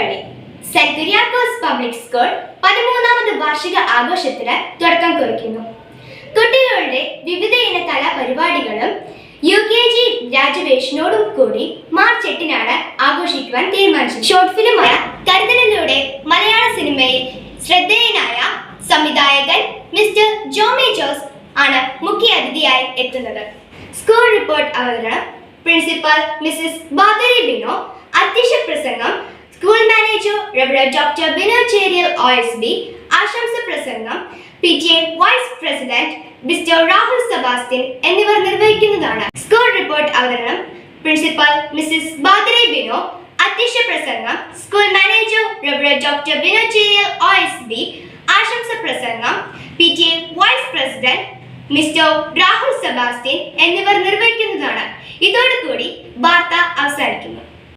Madampally saint Kuriakose public school 13ാമത് വാർഷിക ആഘോഷത്തിന് തുടക്കം കുറിക്കുന്നു. കുട്ടികളുടെ വിവിധ ഇന കലാപരിപാടികളും UKG ഗ്രാജുവേഷനോടും കൂടി മാർച്ച് 8-നാണ് ആഘോഷിക്കുവാൻ തീരുമാനിച്ചത്. ഷോർട്ട് ഫിലിമായ കരുതലിലൂടെ മലയാള സിനിമയിൽ ശ്രദ്ധേയനായ സംവിധായകൻ മിസ്റ്റർ ജോമി ജോസ് ആണ് മുഖ്യ അതിഥിയായി എത്തുന്നത്. സ്കൂൾ റിപ്പോർട്ട് അവതരണം പ്രിൻസിപ്പൽ മിസസ് ബാദരി ബിനോ, അധ്യക്ഷ പ്രസംഗം school manager reverend doctor Bino Cheriyal OSB, ആശംസ പ്രസംഗം PTA vice president mister Rahul Sebastian എന്നിവർ നിർവഹിക്കുന്നതാണ്. സ്കൂൾ റിപ്പോർട്ട് അവതരണം പ്രിൻസിപ്പൽ മിസസ് ബാദരി ബിനോ, അധ്യക്ഷ പ്രസംഗം school manager reverend doctor Bino Cheriyal OSB, ആശംസ പ്രസംഗം PTA vice president mister Rahul Sebastian എന്നിവർ നിർവഹിക്കുന്നതാണ്. ഇതോടുകൂടി വാർത്ത അവസാനിക്കുന്നു.